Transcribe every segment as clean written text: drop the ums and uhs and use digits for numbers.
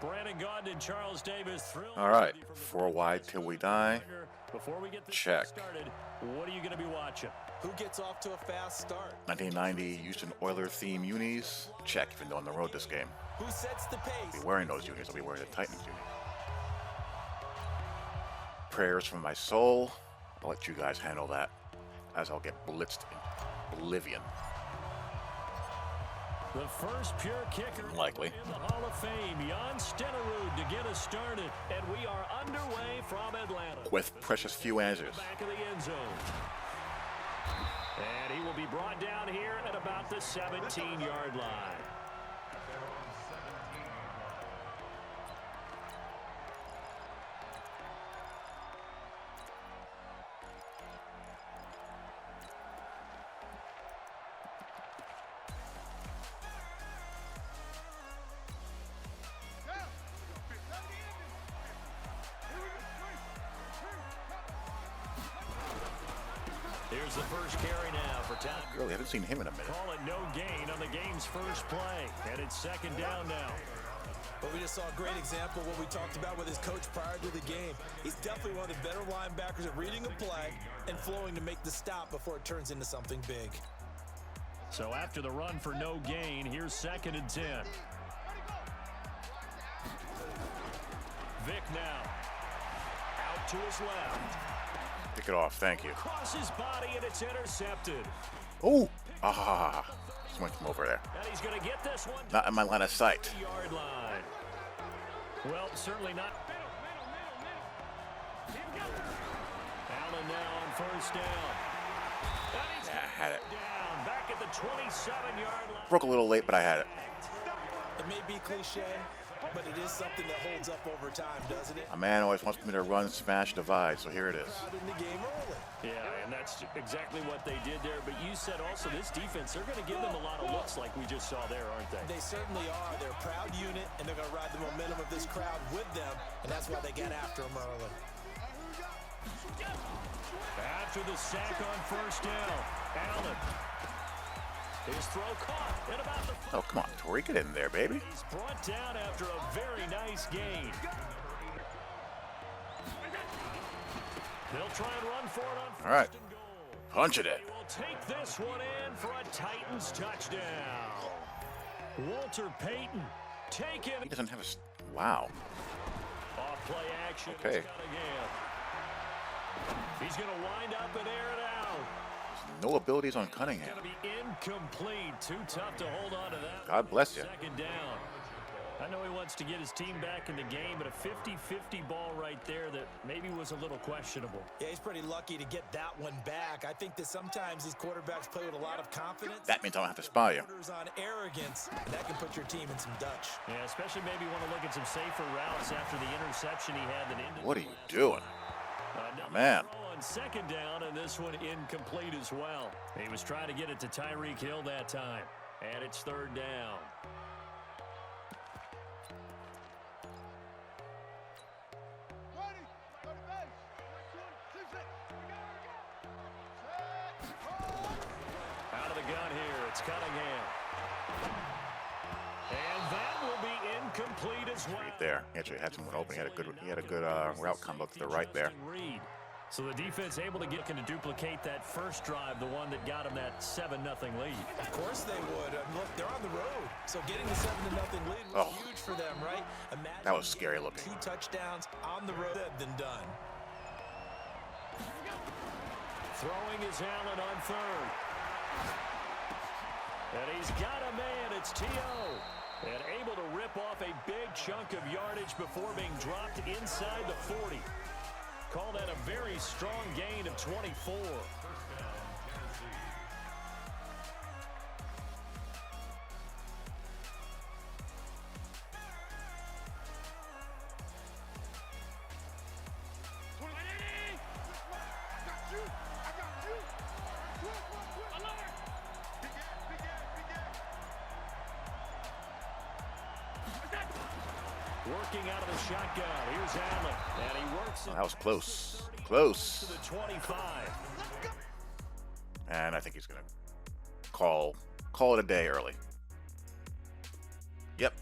Brandon Gaudin and Charles Davis. All right, 4 wide till we die. Before we get this Check. started, what are you going to be watching? Who gets off to a fast start? 1990 Houston Oilers theme unis. Check, even though on the road this game. Who sets the I'll pace? be wearing those unis. I'll be wearing the Titans unis. Prayers from my soul. I'll let you guys handle that, as I'll get blitzed in oblivion. The first pure kicker Likely. in the Hall of Fame, Jan Stenerud, to get us started. And we are underway from Atlanta. With precious few answers. Back of the end zone. And he will be brought down here at about the 17-yard line. Here's the first carry now for Todd. Really, haven't seen him in a minute. Call it no gain on the game's first play. And it's second down now. But we just saw a great example of what we talked about with his coach prior to the game. He's definitely one of the better linebackers at reading a play and flowing to make the stop before it turns into something big. So after the run for no gain, here's 2nd and 10. Vic now. Out to his left. Pick it off, thank you. Across his body, and it's intercepted. Oh! Ah! Just went from over there. And he's going to get this one. Not in my line of sight. Yard line. Well, certainly not. Allen now on first down. And he's Yeah, I had it. down back at the 27-yard line. Broke a little late, but I had it. It may be cliche, but it is something that holds up over time, doesn't it? A man always wants me to run, smash, divide, so here it is. Out in the game early. Yeah, and that's exactly what they did there. But you said also this defense, they're going to give them a lot of looks like we just saw there, aren't they? They certainly are. They're a proud unit, and they're going to ride the momentum of this crowd with them, and that's why they get after them early. After the sack on first down, Allen. His throw caught at about the... Oh, come on, Torrey, get in there, baby. He's brought down after a very nice gain. They'll try and run for it on first All right. and goal. Punch it in. He will take this one in for a Titans touchdown. Walter Payton taking He doesn't have a... Wow. off play action. Okay. It's Cunningham. He's going to wind up and air it out. No abilities on Cunningham. Going to be incomplete. Too tough to hold on to that. God bless you. Second down. I know he wants to get his team back in the game, but a 50-50 ball right there that maybe was a little questionable. Yeah, he's pretty lucky to get that one back. I think that sometimes these quarterbacks play with a lot of confidence. That means I don't have to spy you. Orders on arrogance, and that can put your team in some Dutch. Yeah, especially maybe want to look at some safer routes after the interception he had that ended. What are you doing? Man. On second down, and this one incomplete as well. He was trying to get it to Tyreek Hill that time, and it's third down. Out of the gun here, it's Cunningham. And that will be incomplete as well. Right there. He actually had someone open. He had a good route combo to the right there. So the defense able to get to duplicate that first drive, the one that got him that 7-0 lead. Of course they would. Look, they're on the road, so getting the 7-0 lead was huge for them, right? Imagine that was scary looking. 2 touchdowns on the road than done. Throwing is Allen on third. And he's got a man. It's T.O. And able to rip off a big chunk of yardage before being dropped inside the 40. Call that a very strong gain of 24. Working out of the shotgun. Here's Allen. And he works. Oh, that was close. Close. To the 25. And I think he's going to call it a day early. Yep.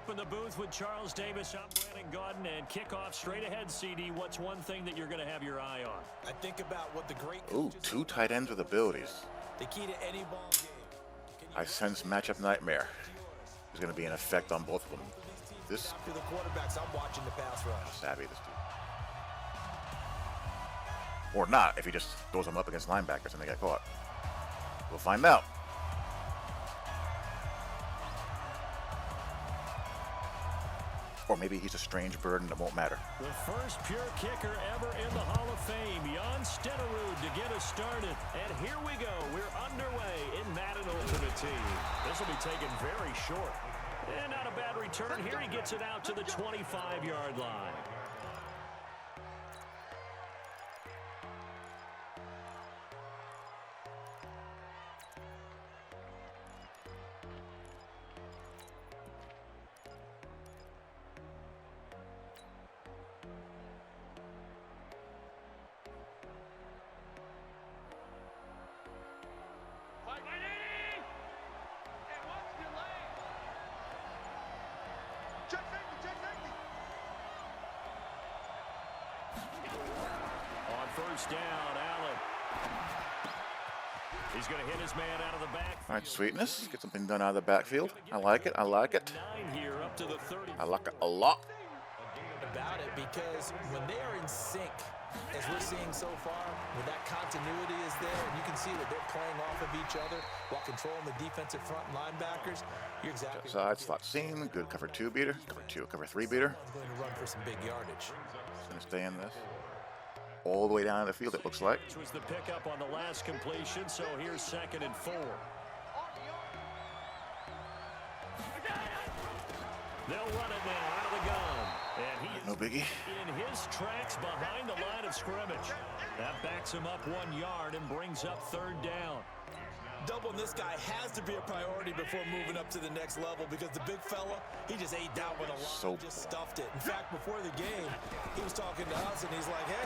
up in the booth with Charles Davis. I'm Brandon Gaudin, and kickoff straight ahead, CD. What's one thing that you're going to have your eye on? I think about what the great Ooh, two tight ends with abilities. The key to any ball game. I sense matchup nightmare is going to be an effect on both of them. This For the quarterbacks, I'm watching the pass rush. savvy, this dude. Or not, if he just throws them up against linebackers and they get caught. We'll find out. Or maybe he's a strange bird and it won't matter. The first pure kicker ever in the Hall of Fame, Jan Stenerud, to get us started. And here we go. We're underway in Madden Ultimate Team. This will be taken very short. And not a bad return. Here he gets it out to the 25-yard line. First down, Allen. He's going to hit his man out of the back. All right, sweetness. Get something done out of the backfield. I like it. I like it. 9 here up to the 30. I like it a lot. About it, because when they are in sync, as we're seeing so far, when that continuity is there, and you can see that they're playing off of each other while controlling the defensive front linebackers, you're exactly Side, slot seam, good cover 2 beater, cover 3 beater. I'm going to run for some big yardage. It's going to stay in this. All the way down the field, it looks like. Which was the pickup on the last completion, so here's 2nd and 4. They'll run it now out of the gun. And he No biggie. in his tracks behind the line of scrimmage. That backs him up 1 yard and brings up 3rd down. Doubling this guy has to be a priority before moving up to the next level, because the big fella, he just ate that one a lot. Just stuffed it. In fact, before the game, he was talking to us, and he's like, hey,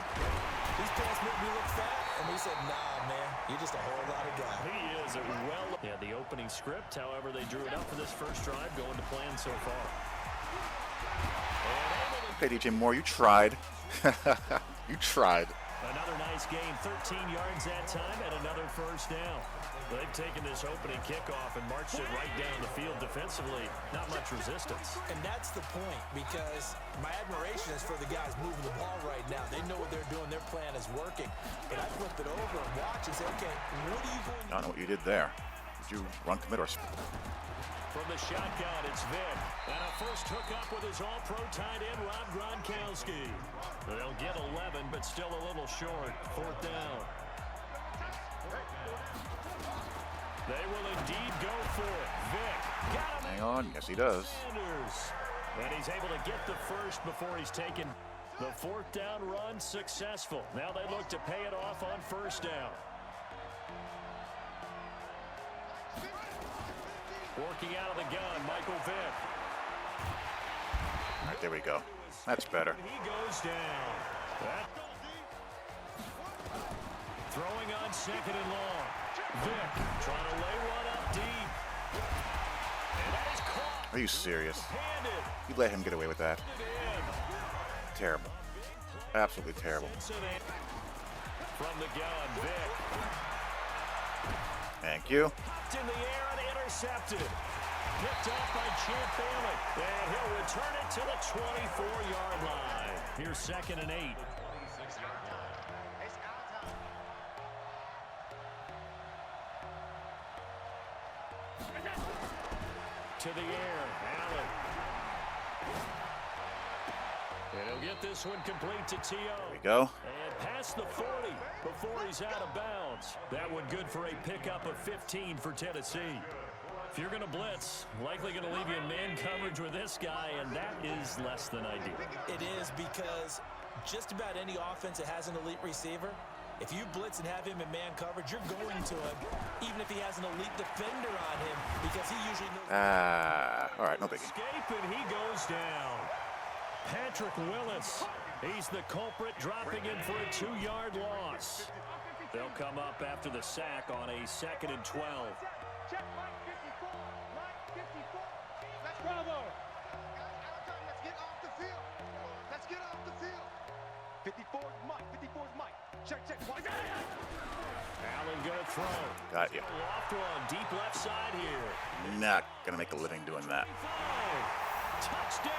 these pants make me look fat. And we said, nah, man, you're just a whole lot of guy. He is a yeah, the opening script. However, they drew it up for this first drive, going to plan so far. Okay, DJ Moore, you tried. You tried. Another nice gain, 13 yards that time, and another first down. They've taken this opening kickoff and marched it right down the field defensively. Not much resistance. And that's the point, because my admiration is for the guys moving the ball right now. They know what they're doing. Their plan is working. But I flip it over and watch and say, okay, what are you going to do? I don't know what you did there. Did you run, commit, or... From the shotgun, it's Vick. And a first hookup with his all-pro tight end, Rob Gronkowski. They'll get 11, but still a little short. 4th down. They will indeed go for it. Vick got him. Hang on. Yes, he does. And he's able to get the first before he's taken the 4th down run successful. Now they look to pay it off on 1st down. Working out of the gun, Michael Vick. All right, there we go. That's better. He goes down. Throwing on 2nd and long. Vick trying to lay one up deep. And that is caught. Are you serious? Handed. You let him get away with that? Terrible. Absolutely terrible. From the gun, Vick. Thank you. In the air and intercepted. Picked off by Champ Bailey. And he'll return it to the 24-yard line. Here's 2nd and 8. To the air, Allen. And he'll get this one complete to T.O. There we go. And past the 40 before he's out of bounds. That one good for a pickup of 15 for Tennessee. If you're going to blitz, likely going to leave you in man coverage with this guy, and that is less than ideal. It is, because just about any offense that has an elite receiver, if you blitz and have him in man coverage, you're going to him, even if he has an elite defender on him, because he usually knows. All right, no biggie. Escape, and he goes down. Patrick Willis, he's the culprit, dropping in for a 2-yard loss. They'll come up after the sack on a 2nd and 12. 54 Mike. 54 Mike. Check. Allen gonna throw. Got you. Loft one, deep left side here. Not gonna make a living doing that. Touchdown.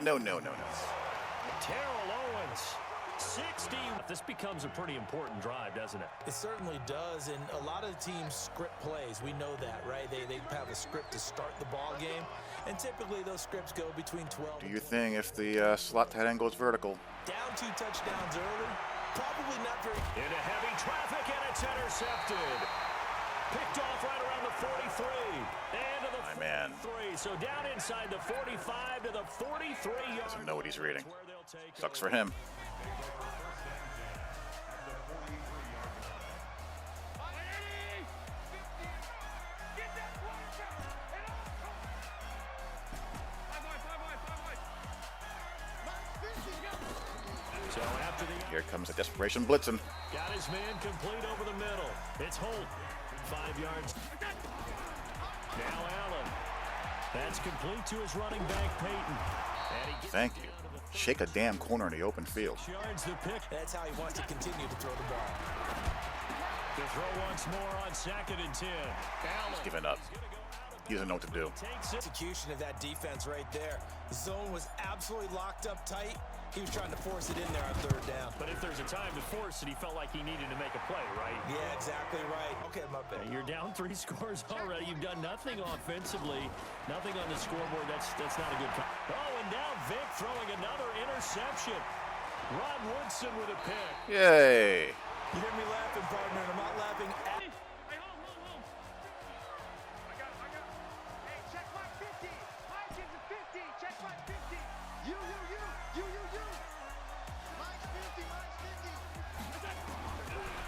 No. Terrell Owens. 60. This becomes a pretty important drive, doesn't it? It certainly does, and a lot of teams script plays. We know that, right? They have a script to start the ball game, and typically those scripts go between 12. Do your thing if the slot tight end goes vertical. Down 2 touchdowns early, probably not very. Into heavy traffic, and it's intercepted. Picked off right around the 43. And to the My man. 43. So down inside the 45 to the 43 yard. Doesn't know what he's reading. Sucks for him. So after the Here comes a desperation blitzing. got his man complete over the middle. It's Holt. 5 yards. Now Allen. That's complete to his running back, Peyton. And he gets Thank you. Shake a damn corner in the open field. yards the pick. That's how he wants to continue to throw the ball. To throw once more on 2nd and 10. Allen. He's giving up. He doesn't know what to do. Takes it. Execution of that defense right there. The zone was absolutely locked up tight. He was trying to force it in there on 3rd down. But if there's a time to force it, he felt like he needed to make a play, right? Yeah, exactly right. Okay, my bad. You're down 3 scores already. You've done nothing offensively, nothing on the scoreboard. That's not a good call. Oh, and now Vic throwing another interception. Rod Woodson with a pick. Yay. You hear me laughing, partner, and I'm not laughing at. Hey, hold. I got. Hey, check my 50. Mike is a 50. Check my 50. You. Mike's 50.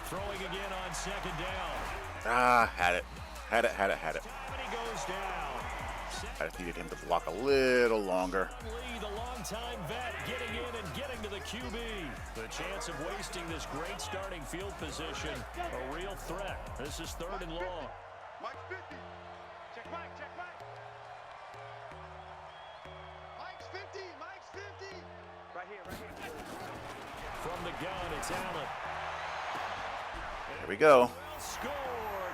Throwing again on 2nd down. Had it. And He goes down. I just needed him to block a little longer. Lee, the longtime vet, getting in and getting to the QB. The chance of wasting this great starting field position, a real threat. This is 3rd and long. Mike's 50. Check Mike. Mike's 50. Right here. From the gun, it's Allen. Here we go. Score!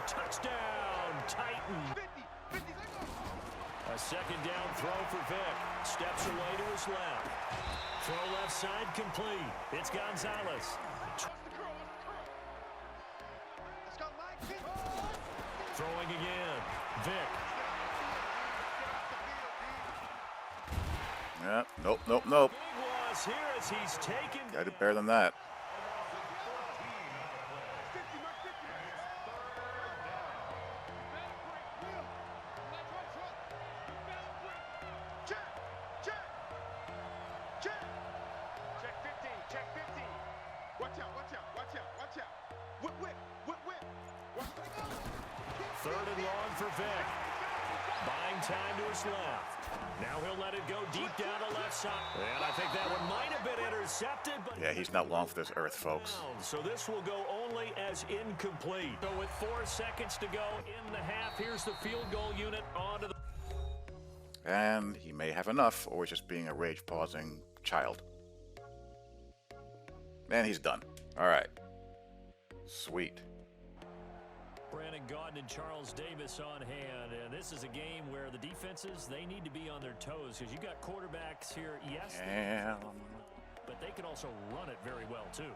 Touchdown, Titan. 50. A 2nd down throw for Vic. Steps away to his left. Throw left side complete. It's Gonzalez. Let's go, Mike. 50. Throwing again. Vic. Yeah. Nope. Big loss here as he's taken. Gotta do better than that. Check 50. Watch out. Whip. 3rd and long for Vic. Buying time to his left. Now he'll let it go deep down the left side. And I think that one might have been intercepted, but Yeah, he's not long for this earth, folks. so this will go only as incomplete. So with 4 seconds to go in the half, here's the field goal unit onto the. And he may have enough, or he's just being a rage-pausing child. And he's done. All right. Sweet. Brandon Gaudin and Charles Davis on hand, and this is a game where the defenses, they need to be on their toes because you got quarterbacks here, yes, but they can also run it very well too.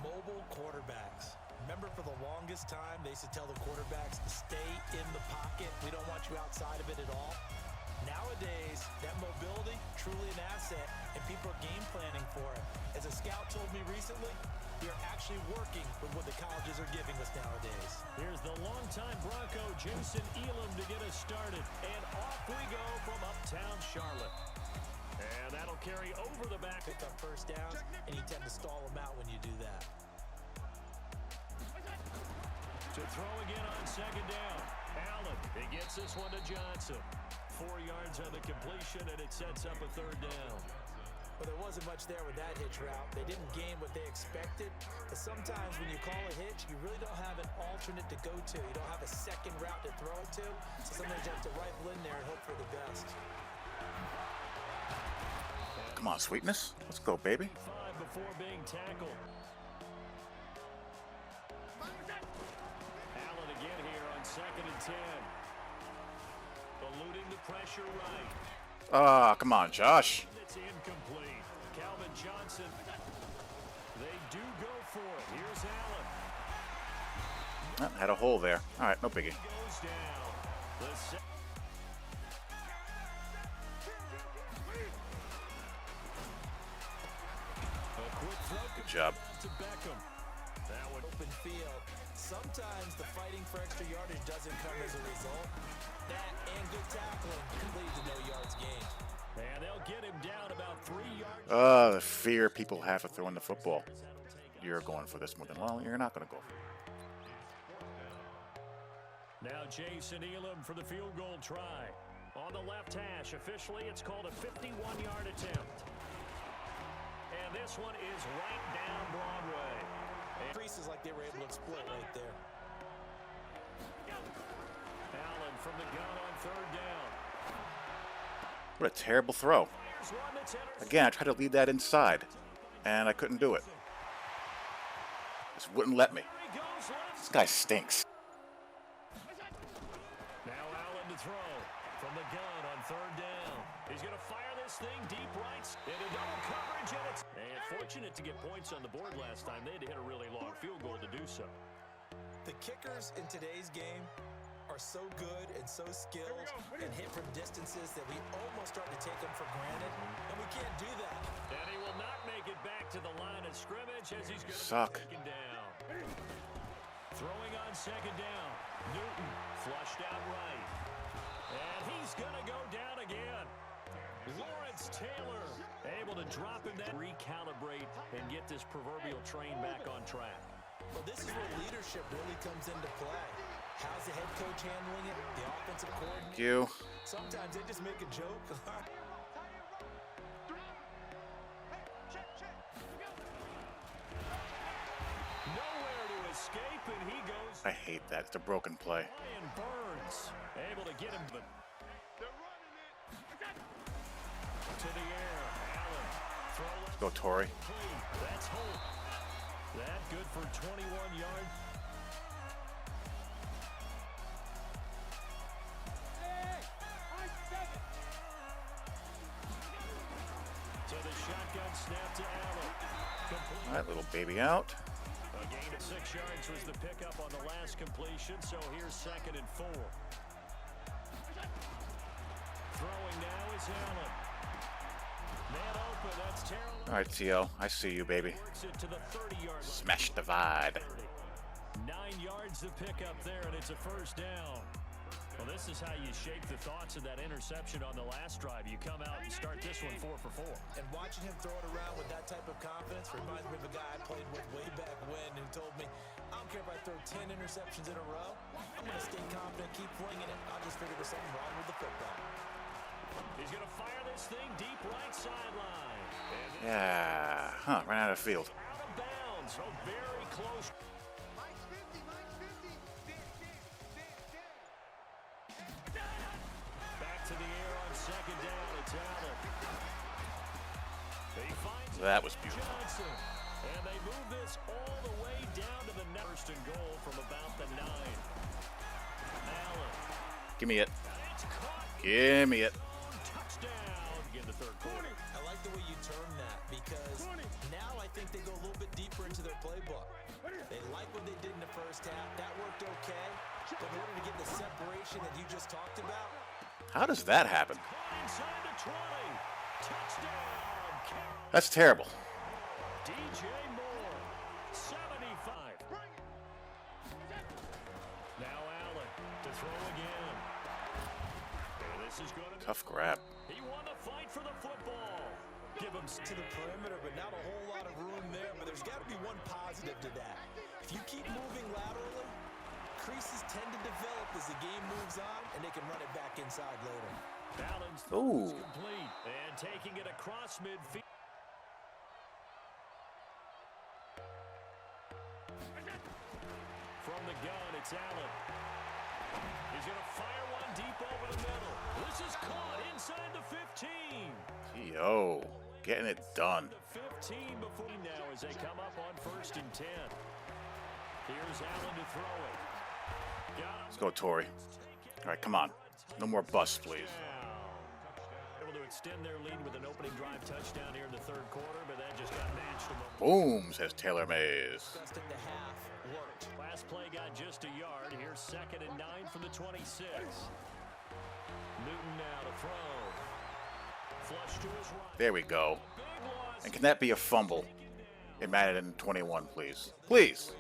Mobile quarterbacks. Remember, for the longest time, they used to tell the quarterbacks to stay in the pocket. We don't want you outside of it at all. Nowadays, that mobility, truly an asset, and people are game planning for it. As a scout told me recently, you're actually working with what the colleges are giving us nowadays. Here's the longtime Bronco, Jason Elam, to get us started. And off we go from uptown Charlotte. And that'll carry over the back. Pick up 1st downs, and you tend to stall them out when you do that. To throw again on 2nd down. Allen, he gets this one to Johnson. 4 yards on the completion, and it sets up a 3rd down. Well, there wasn't much there with that hitch route. They didn't gain what they expected. But sometimes when you call a hitch, you really don't have an alternate to go to. You don't have a second route to throw it to. So sometimes you have to rifle in there and hope for the best. Come on, sweetness. Let's go, baby. 5 before being tackled. Allen again here on 2nd and 10. Eluding the pressure right. Ah, come on, Josh. It's incomplete. Calvin Johnson. They do go for it. Here's Allen. Had a hole there. All right, no biggie. Goes down. A quick throw. Good job. To Beckham. That would open field. Sometimes the fighting for extra yardage doesn't come as a result. That and good tackling can lead to no yards gained. And they'll get him down about 3 yards. The fear people have of throwing the football. You're going for this more than well. You're not going to go for it. Now Jason Elam for the field goal try. On the left hash, officially it's called a 51-yard attempt. And this one is right down Broadway. Creases like they were able to exploit right there. Allen from the gun on 3rd down. What a terrible throw. Again, I tried to lead that inside, and I couldn't do it. Just wouldn't let me. This guy stinks. Now Allen to throw from the gun on 3rd down. He's going to fire this thing deep right into double coverage, and it's fortunate to get points on the board last time. They had to hit a really long field goal to do so. The kickers in today's game are so good and so skilled and hit from distances that we almost start to take them for granted, and we can't do that. And he will not make it back to the line of scrimmage as he's going to Suck. be taken down. Throwing on 2nd down. Newton flushed out right. And he's going to go down again. Lawrence Taylor able to drop him that, recalibrate, and get this proverbial train back on track. Well, this is where leadership really comes into play. How's the head coach handling it? The offensive coordinator? Thank you. Sometimes they just make a joke. Nowhere to escape, and he goes. I hate that. It's a broken play. Ryan Burns able to get him to the air. Allen. Throw Let's go, Torrey. That's Holt. That good for 21 yards. To the shotgun snap to Allen. All right, little baby out. A gain of 6 yards was the pickup on the last completion, so here's 2nd and 4. Throwing now is Allen. Man open, that's Terrell. All right, TL. I see you, baby. Works it to the 30-yard line. Smash divide. 9 yards to pick up there, and it's a 1st down. Well, this is how you shape the thoughts of that interception on the last drive. You come out and start this one 4 for 4. And watching him throw it around with that type of confidence reminds me of a guy I played with way back when who told me, I don't care if I throw 10 interceptions in a row. I'm going to stay confident, keep flinging it. I'll just figure there's something wrong with the football. He's going to fire this thing deep right sideline. Yeah. Huh, ran out of field. Out of bounds. So very close. Mike's 50, Mike's 50. Back to the air on 2nd down. It's Allen. He finds That was beautiful. Johnson. And they move this all the way down to the 1st and goal from about the 9. Allen. Give me it. It's caught. Give me it. Touchdown. Again, the 3rd quarter. I like the way you term that because now I think they go a little bit deeper into their playbook. They like what they did in the 1st half. That worked okay. But in order to get the separation that you just talked about, How does that happen? Inside the 20. Touchdown. That's terrible. DJ Moore. 75. Now Allen to throw again. And this is going to Tough grab. He won the fight for the football. Give him to the perimeter, but not a whole lot of room there. But there's got to be one positive to that. If you keep moving laterally, creases tend to develop as the game moves on, and they can run it back inside later. Allen's Ooh. complete and taking it across midfield. From the gun, it's Allen. He's going to fire one deep over the middle. This is caught inside the 15. Yo, getting it done. The 15 before now as they come up on 1st and 10. Here's Allen to throw it. Let's go, Torrey. All right, come on. No more busts, please. Able to extend their lead with an opening drive touchdown here in the 3rd quarter, but that just got matched. Boom, says Taylor Mays. Last play got just a yard. Here's 2nd and 9 from the 26. Newton now to throw. Flush to his right. There we go. And can that be a fumble in Madden 21, please? Please.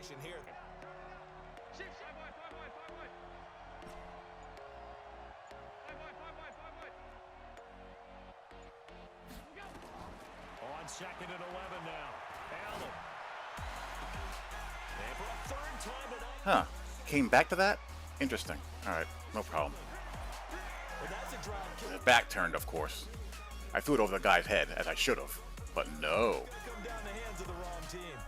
On 2nd and 11 now. Allen. And for a 3rd time tonight. Huh. Came back to that? Interesting. All right, no problem. The back turned, of course. I threw it over the guy's head, as I should have. But no. Come down the hands of the wrong team.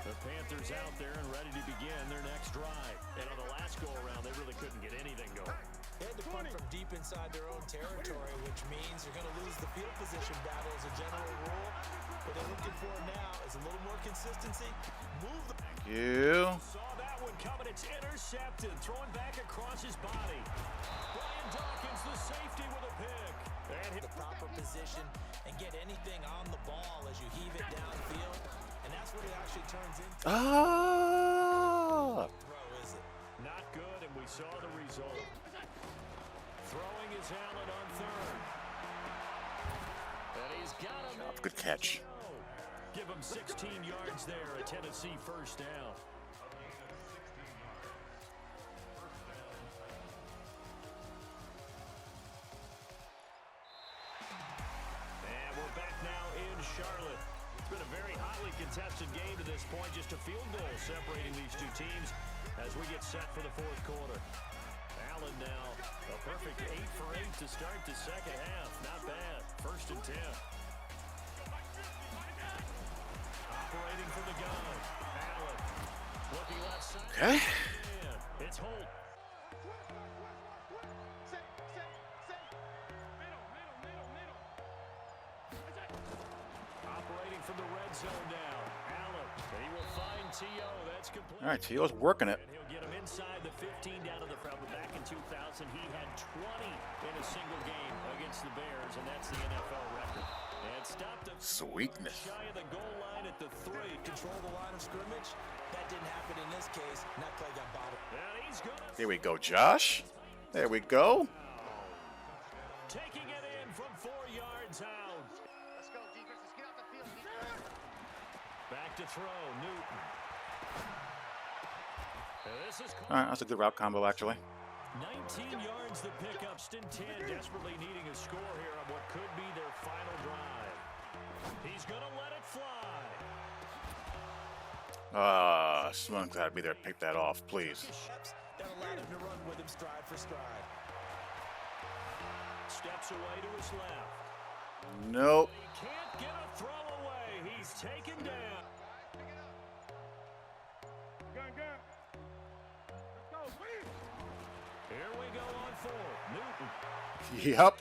The Panthers out there and ready to begin their next drive. And on the last go-around, they really couldn't get anything going. They had to punt from deep inside their own territory, which means you're going to lose the field position battle as a general rule. What they're looking for now is a little more consistency. Move the... Thank you. Saw that one coming. It's intercepted. Throwing back across his body. Brian Dawkins, the safety, with a pick. And the proper position and get anything on the ball as you heave it downfield. And that's what it actually turns into. Ah! Throw, is it? not good, and we saw the result. Throwing is Allen on 3rd. And he's got him. Good catch. Give him 16 yards there, a Tennessee 1st down. And we're back now in Charlotte. It's been a very hotly contested game to this point. Just a field goal separating these two teams as we get set for the 4th quarter. Allen now, a perfect 8 for 8 to start the 2nd half. Not bad. 1st and 10. Operating from the gun. Allen looking left side. Okay. It's Holt. Operating from the red zone now. Allen. And he will find T.O. That's complete. All right, T.O.'s working it. And he'll get him inside the 15 down to the front. But back in 2000, he had 20 in a single game against the Bears, and that's the NFL record. And stopped him. Sweetness. Shy of the goal line at the 3. Control the line of scrimmage. That didn't happen in this case. And that play got bottled. And he's gonna... Here we go, Josh. There we go. Taking it in from 4 yards out. Let's go, defense. Let's get out the field. Back to throw, Newton. This is All right, that's a good route combo, actually. 19 yards the pickup. Stin 10 desperately needing a score here on what could be their final drive. He's going to let it fly. Someone's got to be there to pick that off, please. That allowed him to run with him stride for stride. Steps away to his left. Nope. He can't get a throw away. He's taken down. Gun, gun. Let's go, please. Here we go on 4. Newton. Yep.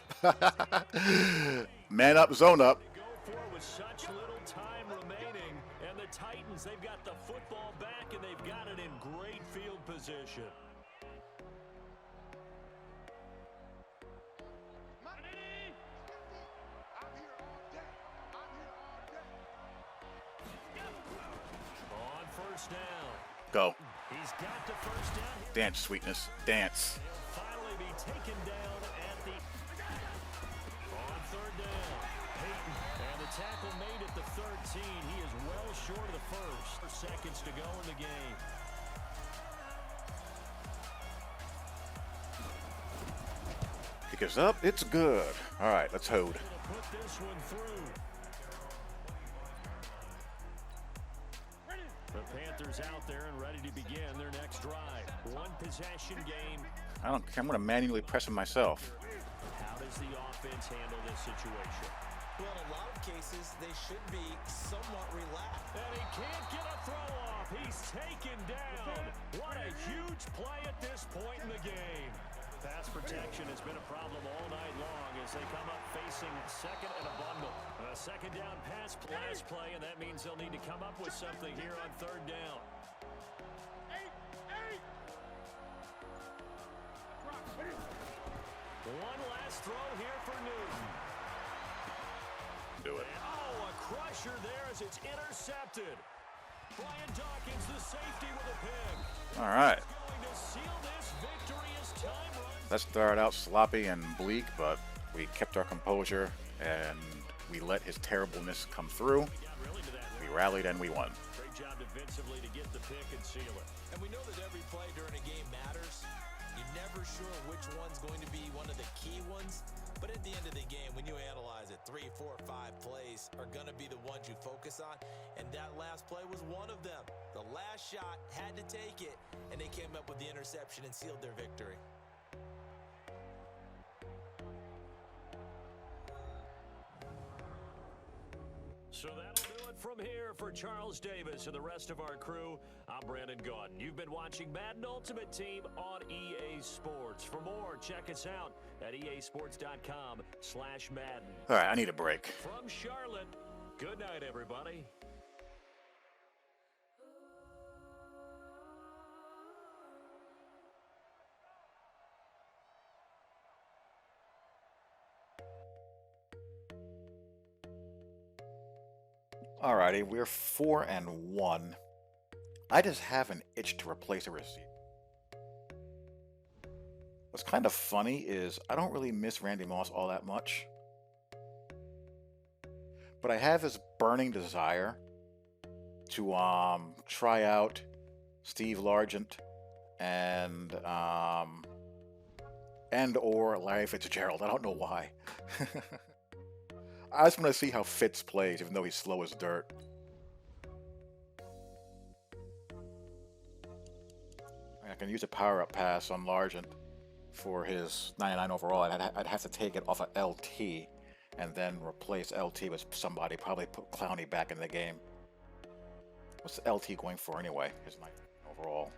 Man up, zone up. Go for with such little time remaining. And the Titans, they've got the football back, and they've got it in great field position. On 1st down. Go. He's got the 1st down. Dance, sweetness. Dance. He'll finally be taken down at the... On 3rd down. Peyton. And the tackle made at the 13. He is well short of the 1st. Seconds to go in the game. Pick us up. It's good. All right, let's hold. Gonna put this one through. The Panthers out there and ready to begin their next drive. 1 possession game. I'm going to manually press him myself. How does the offense handle this situation? Well, in a lot of cases, they should be somewhat relaxed. And he can't get a throw off. He's taken down. What a huge play at this point in the game. Pass protection has been a problem all night long as they come up facing facing second and a bundle. A second down pass last play, and that means they'll need to come up with something here on third down. One last throw here for Newton. Do it. Oh, a crusher there as it's intercepted. Brian Dawkins, the safety with a pick. All right. Going to seal this victory as time runs. That started out sloppy and bleak, but we kept our composure and we let his terribleness come through. We rallied and we won. Great job defensively to get the pick and seal it. And we know that every play during a game matters. You're never sure which one's going to be one of the key ones. But at the end of the game, when you analyze it, 3, 4, 5 plays are going to be the ones you focus on. And that last play was one of them. The last shot had to take it, and they came up with the interception and sealed their victory. So that'll do it from here for Charles Davis and the rest of our crew. I'm Brandon Gaudin. You've been watching Madden Ultimate Team on EA Sports. For more, check us out at easports.com/Madden. All right, I need a break. From Charlotte, good night, everybody. Alrighty, we're 4-1. I just have an itch to replace a receiver. What's kind of funny is I don't really miss Randy Moss all that much. But I have this burning desire to try out Steve Largent and or Larry Fitzgerald. I don't know why. I just want to see how Fitz plays, even though he's slow as dirt. I can use a power-up pass on Largent for his 99 overall. I'd have to take it off of LT and then replace LT with somebody. Probably put Clowney back in the game. What's LT going for anyway? His 99 overall.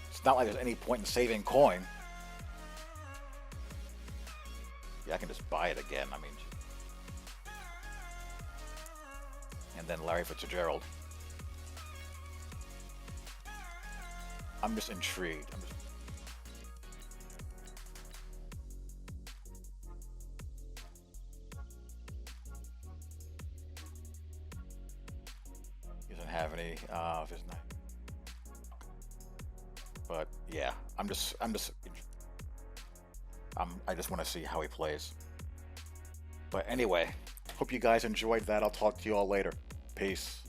It's not like there's any point in saving coin. Yeah, I can just buy it again. I mean, and then Larry Fitzgerald. I'm just intrigued. He doesn't have any. There's not. But yeah, I just want to see how he plays. But anyway, hope you guys enjoyed that. I'll talk to you all later. Peace.